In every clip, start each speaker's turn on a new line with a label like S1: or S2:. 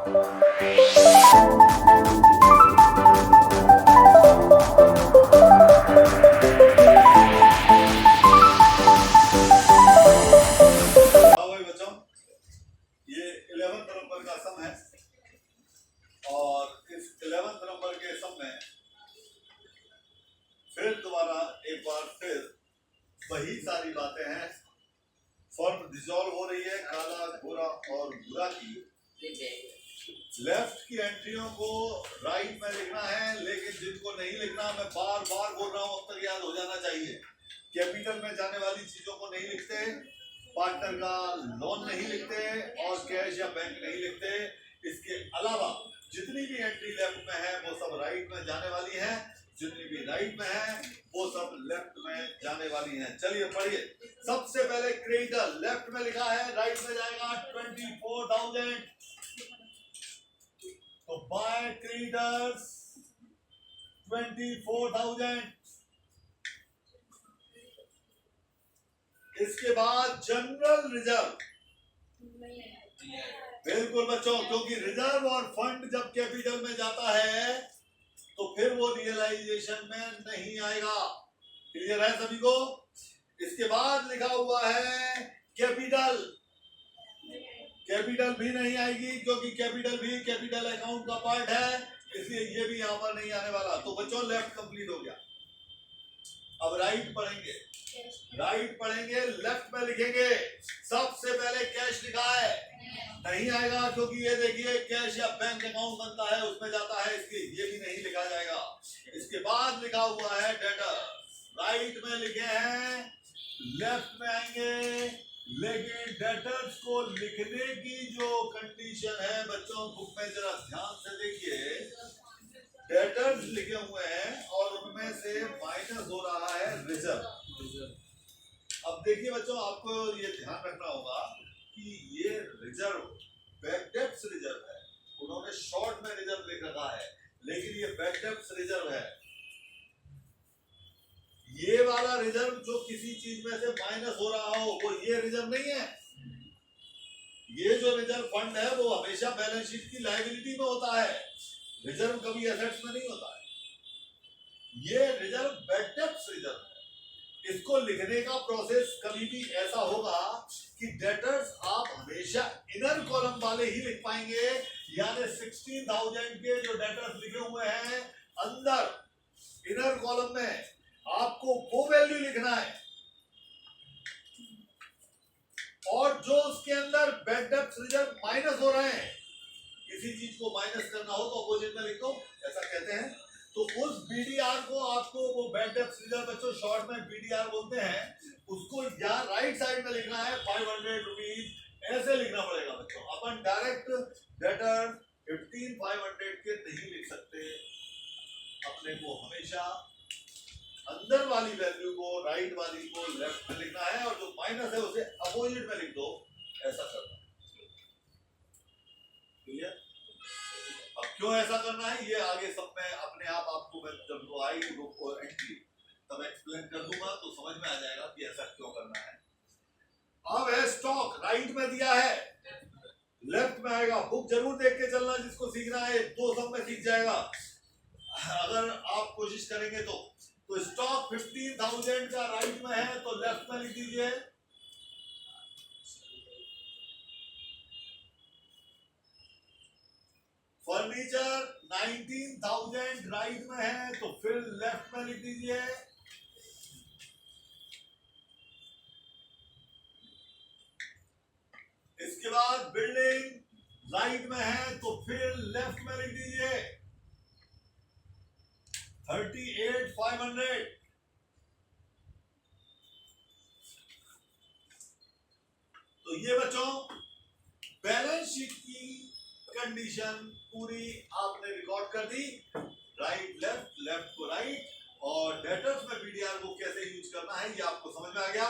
S1: भाई बच्चों, ये 11th नंबर का सम है और इस 11th नंबर के सम में फिर दोबारा एक बार फिर वही सारी बातें हैं। फॉर्म डिसॉल्व हो रही है काला, गोरा और भूरा की। लेफ्ट की एंट्रियों को राइट में लिखना है, लेकिन जिनको नहीं लिखना मैं बार बार बोल रहा हूं, अब तक याद हो जाना चाहिए। कैपिटल में जाने वाली चीजों को नहीं लिखते, पार्टनर का लोन नहीं लिखते और कैश या बैंक नहीं लिखते। इसके अलावा जितनी भी एंट्री लेफ्ट में है वो सब राइट में जाने वाली है, जितनी भी राइट में है वो सब लेफ्ट में जाने वाली है। चलिए पढ़िए। सबसे पहले क्रेडिटर लेफ्ट में लिखा है, राइट में जाएगा 24,000। तो बाय क्रेडिटर्स 24,000। इसके बाद जनरल रिजर्व, बिल्कुल बच्चों, क्योंकि रिजर्व और फंड जब कैपिटल में जाता है तो फिर वो रियलाइजेशन में नहीं आएगा। क्लियर है सभी को? इसके बाद लिखा हुआ है कैपिटल, कैपिटल भी नहीं आएगी क्योंकि कैपिटल भी कैपिटल अकाउंट का पार्ट है, इसलिए ये भी यहां पर नहीं आने वाला। तो बच्चों लेफ्ट कंप्लीट हो गया। अब राइट पढ़ेंगे, राइट पढ़ेंगे, लेफ्ट में लिखेंगे। सबसे पहले कैश लिखा है, नहीं आएगा क्योंकि ये देखिए कैश या बैंक अकाउंट बनता है उसमें जाता है, इसलिए ये भी नहीं लिखा जाएगा। इसके बाद लिखा हुआ है डेटर, राइट में लिखे हैं, लेफ्ट में आएंगे। लेकिन डेटर्स को लिखने की जो कंडीशन है बच्चों, बुक में जरा ध्यान से देखिए। डेटर्स लिखे हुए हैं और उनमें से माइनस हो रहा है रिजर्व। अब देखिए बच्चों, आपको ये ध्यान रखना होगा कि ये रिजर्व बैक डेप्स रिजर्व है। उन्होंने शॉर्ट में रिजर्व लिख रखा है, लेकिन ये बैक डेप्स रिजर्व है। ये वाला रिजर्व जो किसी चीज में से माइनस हो रहा हो वो ये रिजर्व नहीं है। ये जो रिजर्व फंड है वो हमेशा बैलेंस शीट की लायबिलिटी में होता है, रिजर्व कभी एसेट्स में नहीं होता है। ये रिजर्व बैक डेप्स रिजर्व है। इसको लिखने का प्रोसेस कभी भी ऐसा होगा कि डेटर्स आप हमेशा इनर कॉलम वाले ही लिख पाएंगे, यानी 16,000 के जो डेटर्स लिखे हुए हैं अंदर इनर कॉलम में आपको वो वैल्यू लिखना है, और जो उसके अंदर बैक डेप्स रिजर्व माइनस हो रहे हैं, किसी चीज को माइनस करना हो तो अपोजिट में लिख दो, ऐसा कहते हैं। तो उस बीडीआर को आपको, वो बैक डेप्स रिजर्व बच्चों शॉर्ट में बीडीआर बोलते हैं, उसको या राइट साइड में लिखना है 500 रुपीज, ऐसे लिखना पड़ेगा बच्चों। अपन डायरेक्ट डेटर 15,500 के नहीं लिख सकते, अपने को हमेशा अंदर वाली वैल्यू को, राइट वाली को लेफ्ट में लिखना है, और जो माइनस है उसे अपोजिट में लिख दो, ऐसा करना है। क्लियर? अब क्यों ऐसा करना है ये आगे सब में अपने आप आपको मैं जब वो आएगी बुक और एंट्री तब एक्सप्लेन कर दूंगा, तो समझ में आ जाएगा कि ऐसा क्यों करना है। अब है स्टॉक, राइट में दिया है, लेफ्ट में आएगा। बुक जरूर देख के चलना, जिसको सीखना है दो सब में सीख जाएगा अगर आप कोशिश करेंगे तो। तो स्टॉक 15,000 का राइट में है तो लेफ्ट में लिख दीजिए। फर्नीचर 19,000 राइट में है तो फिर लेफ्ट में लिख दीजिए। इसके बाद बिल्डिंग राइट में है तो फिर लेफ्ट में लिख दीजिए 38,500। तो ये बच्चों बैलेंस शीट की कंडीशन पूरी आपने रिकॉर्ड कर दी, राइट लेफ्ट, लेफ्ट को राइट, और डेटर्स में बीडीआर को कैसे यूज करना है ये आपको समझ में आ गया।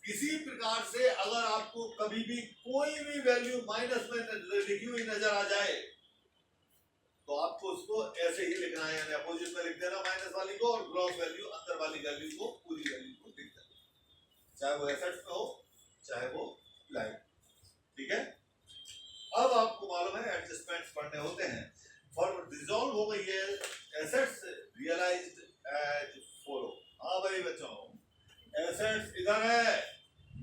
S1: इसी प्रकार से अगर आपको कभी भी कोई भी वैल्यू माइनस में लिखी हुई नजर आ जाए तो आपको उसको ऐसे ही लिखना है, यानी अपोजिट में लिख देना माइनस वाली को, और ग्रॉस वैल्यू अंदर वाली वैल्यू को, पूरी वैल्यू को लिख देना, चाहे वो एसेट्स में हो चाहे वो लाइन। ठीक है? अब आपको मालूम है एडजस्टमेंट्स पढ़ने होते हैं। फॉर डिसॉल्व हो गई है एसेट्स रियलाइज्ड एज फॉलो। हाँ भाई बच्चों, एसेट्स इधर है,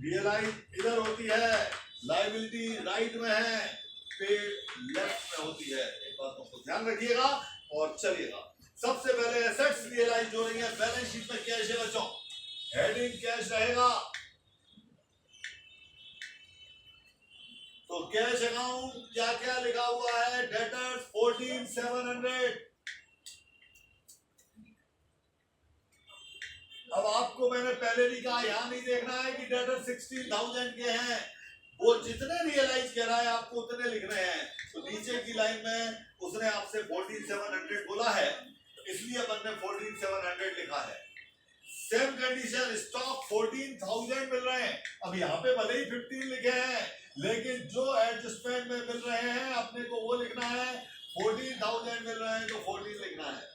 S1: रियलाइज इधर होती है, लायबिलिटी राइट में है, पेड लेफ्ट में होती है। एक बात को ध्यान रखिएगा और चलिएगा। सबसे पहले एसेट्स रियलाइज हो रही है, बैलेंस शीट में कैश है बच्चों, हेडिंग कैश रहेगा। तो कैश अकाउंट क्या क्या लिखा हुआ है, डेटर्स 14,700। अब आपको मैंने पहले भी कहा, यहां नहीं देखना है कि डेटर 16,000 के हैं, वो जितने रियलाइज कर रहा है आपको उतने लिखने हैं। तो नीचे की लाइन में उसने आपसे 14,700 बोला है, इसलिए अपन ने 14,700 लिखा है। सेम कंडीशन, स्टॉक 14,000 मिल रहे हैं। अब यहाँ पे भले ही 15 लिखे हैं, लेकिन जो एडजस्टमेंट में मिल रहे हैं अपने को वो लिखना है। 14,000 मिल रहे हैं तो 14 लिखना है।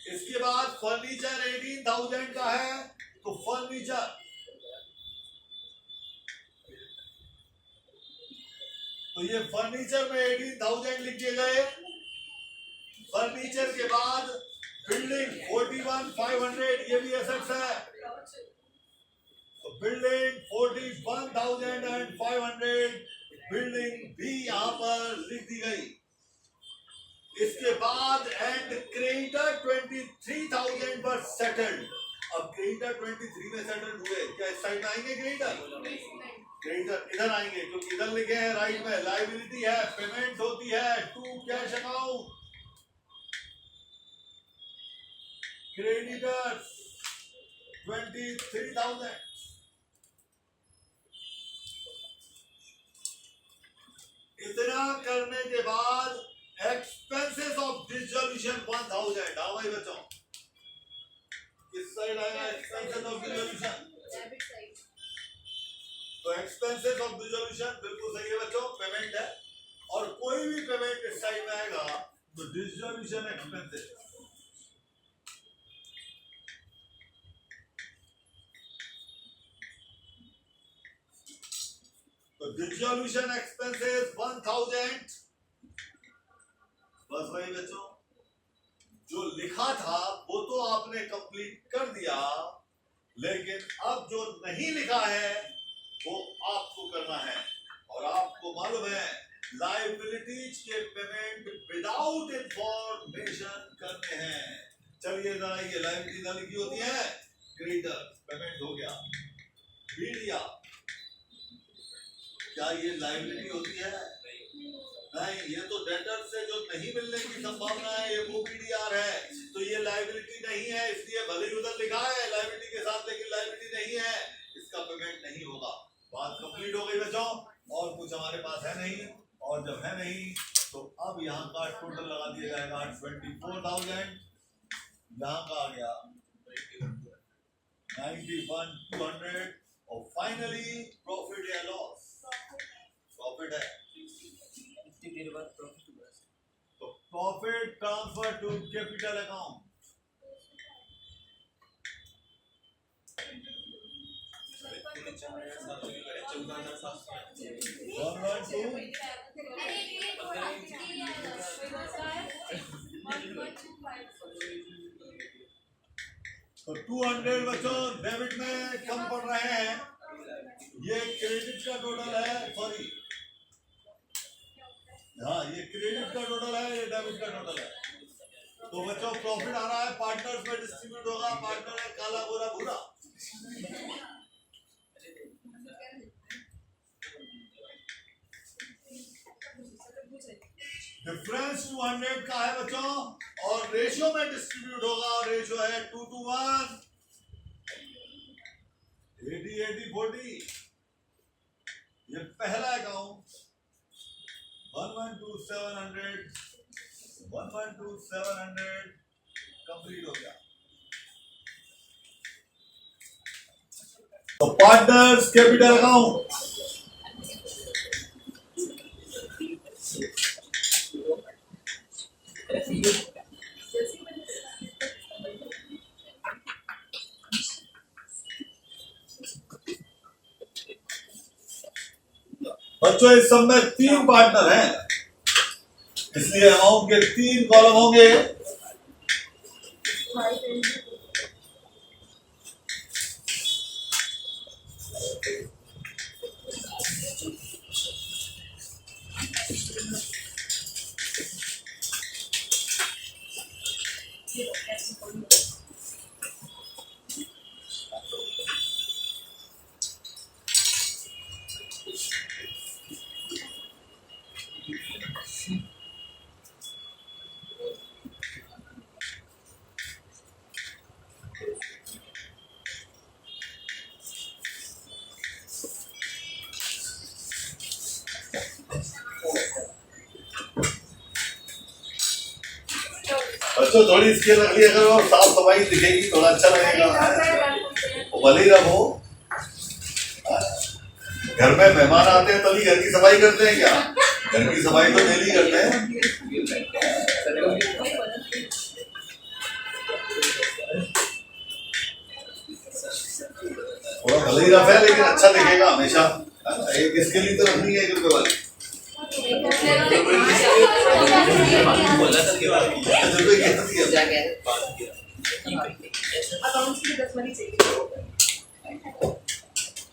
S1: इसके बाद फर्नीचर 18,000 का है, तो फर्नीचर तो ये फर्नीचर में 18,000 लिखे गए। फर्नीचर के बाद बिल्डिंग 41,500, ये भी एसेट्स है, तो बिल्डिंग 41,500 बिल्डिंग भी यहां पर लिख दी गई। इसके बाद एंड क्रेडिटर 23,000 पर सेटल्ड। अब क्रेडिटर 23 में सेटल्ड हुए, क्या इस साइड में आएंगे क्रेडिटर? क्रेडिटर इधर आएंगे क्योंकि इधर लिखे हैं राइट में, लायबिलिटी है, पेमेंट होती है टू कैश अकाउंट। क्रेडिटर्स 23,000। इतना करने के बाद एक्सपेंसेस ऑफ डिसोल्यूशन 1,000। हाँ भाई बच्चों, किस साइड आएगा एक्सपेंसेस ऑफ डिसोल्यूशन? तो एक्सपेंसेस ऑफ डिसोल्यूशन बिल्कुल सही है बच्चों, पेमेंट है, और कोई भी पेमेंट इस साइड में आएगा तो डिसोल्यूशन एक्सपेंसेस। तो डिसोल्यूशन एक्सपेंसेस 1,000। बस भाई बच्चों, जो लिखा था वो तो आपने कंप्लीट कर दिया, लेकिन अब जो नहीं लिखा है वो आपको करना है। और आपको मालूम है लायबिलिटीज के पेमेंट विदाउट इंफॉर्मेशन करने हैं। चलिए जरा, ये लायबिलिटी ना लिखी होती है, क्रेडिटर पेमेंट हो गया, मीडिया क्या ये लायबिलिटी होती है? नहीं, ये तो डेटर से जो नहीं मिलने की संभावना है, ये वो पीडीआर है, तो ये लायबिलिटी नहीं है, इसलिए भले ही उधर लिखा है लायबिलिटी के साथ, लेकिन लायबिलिटी नहीं है, इसका पेमेंट नहीं होगा। बात कंप्लीट हो गई बच्चों, और कुछ हमारे पास है नहीं, और जब है नहीं तो अब यहाँ का टोटल लगा दिया जाएगा 24,000, यहाँ का आ गया 91,200, और फाइनली प्रॉफिट या लॉस? प्रॉफिट है, तो profit transfer to capital account. तो 200 बच्चों डेबिट में कम पड़ रहे हैं, ये क्रेडिट का टोटल है, सॉरी हाँ ये क्रेडिट का टोटल है, ये डेबिट का टोटल है। तो बच्चों प्रॉफिट आ रहा है, पार्टनर्स में डिस्ट्रीब्यूट होगा, पार्टनर है काला गोरा भूरा। डिफरेंस 200 का है बच्चों, और रेशियो में डिस्ट्रीब्यूट होगा, और रेशियो है 2:1, 80-80-40। ये पहला अकाउंट 112,700 कंप्लीट हो गया। तो पार्टनर्स कैपिटल अकाउंट, बच्चों इस सब में 3 पार्टनर हैं, इसलिए अमाउंट के 3 कॉलम होंगे। बच्चों थोड़ी स्केल रख लिया करो, साफ सफाई दिखेगी, थोड़ा अच्छा लगेगा। भले ही रखो, घर में मेहमान आते हैं तभी घर की सफाई करते हैं क्या? घर की सफाई तो डेली करते हैं। थोड़ा भले ही रफ है लेकिन अच्छा दिखेगा हमेशा। एक इसके लिए तो रखनी है 1 रुपए वाली।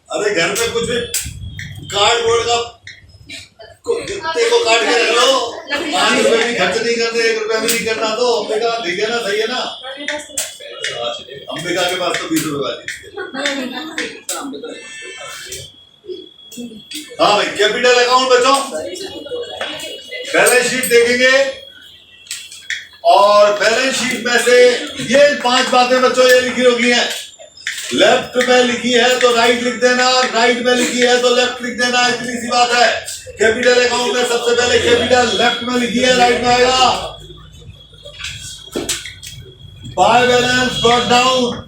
S1: अरे घर में कुछ भी कार्डबोर्ड का कुत्ते को काट के रख लो, 5 रुपए भी खर्च नहीं करते, 1 रुपया भी नहीं करना। तो अंबिका ठीक है ना, सही है ना? अंबिका के पास तो 20 रुपए वाली। हाँ भाई, कैपिटल अकाउंट बच्चों, बैलेंस शीट देखेंगे और बैलेंस शीट में से ये 5 बातें बच्चों ये लिखी होगी हैं। लेफ्ट में लिखी है तो राइट लिख देना, राइट में लिखी है तो लेफ्ट लिख देना, इतनी सी बात है। कैपिटल अकाउंट में सबसे पहले कैपिटल लेफ्ट में लिखी है, राइट में आएगा। By balance brought down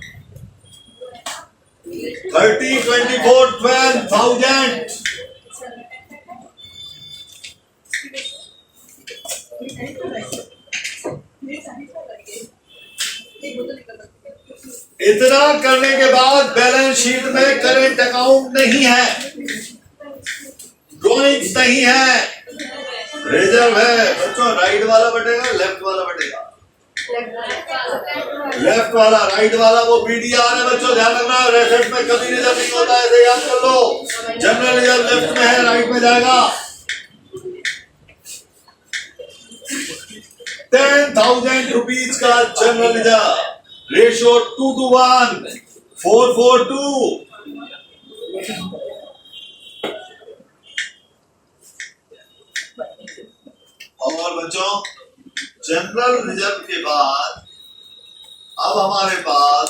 S1: 30, 24, 12,000। इतना करने के बाद बैलेंस शीट में करंट अकाउंट नहीं है, ड्रॉइंग्स नहीं है, रिजर्व है। बच्चों राइट वाला बटेगा, लेफ्ट वाला बटेगा। लेफ्ट वाला, राइट वाला वो बीडीआर है बच्चों, ध्यान रखना। रेसेट में कभी रिजर्व नहीं होता है, ऐसे याद कर लो। जनरल रिजर्व लेफ्ट में है, राइट में जाएगा। 10,000 रुपीज का जनरल रिजर्व, रेशो 2:1, 442। और बच्चों जनरल रिजर्व के बाद अब हमारे पास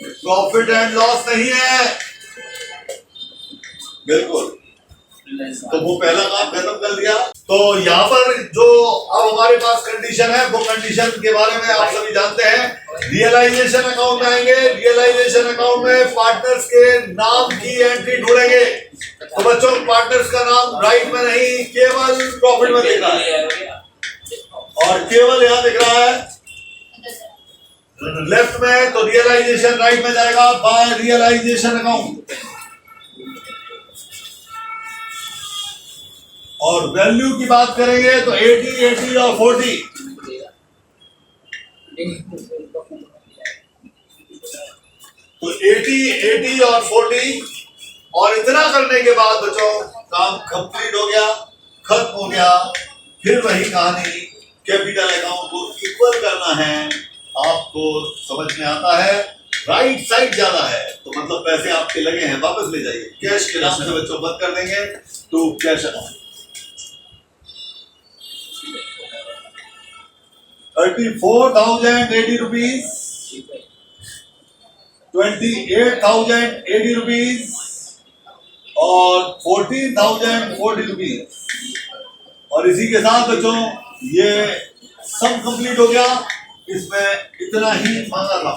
S1: प्रॉफिट एंड लॉस नहीं है, बिल्कुल। तो वो पहला काम खत्म कर दिया। तो यहाँ पर जो अब हमारे पास कंडीशन है, वो कंडीशन के बारे में आप सभी जानते हैं। रियलाइजेशन अकाउंट में आएंगे, रियलाइजेशन अकाउंट में पार्टनर्स के नाम की एंट्री ढूंढेंगे। तो बच्चों पार्टनर्स का नाम राइट में नहीं, केवल प्रॉफिट में दिख रहा है, और केवल यहाँ दिख रहा है लेफ्ट में। तो रियलाइजेशन राइट में जाएगा, बाय रियलाइजेशन अकाउंट। और वैल्यू की बात करेंगे तो 80, 80 और 40। तो 80, 80 और 40। और इतना करने के बाद बच्चों काम कंप्लीट हो गया, खत्म हो गया। फिर वही कहानी, कैपिटल अकाउंट को इक्वल करना है। आपको समझ में आता है? राइट साइड ज्यादा है तो मतलब पैसे आपके लगे हैं, वापस ले जाइए। कैश के नाम से बच्चों बंद कर देंगे तो कैश अकाउंट 34,080 रुपीज, 28,080 रुपीज और 14,040 रुपीज। और इसी के साथ बच्चों ये सब कंप्लीट हो गया। इसमें इतना ही मांगा था।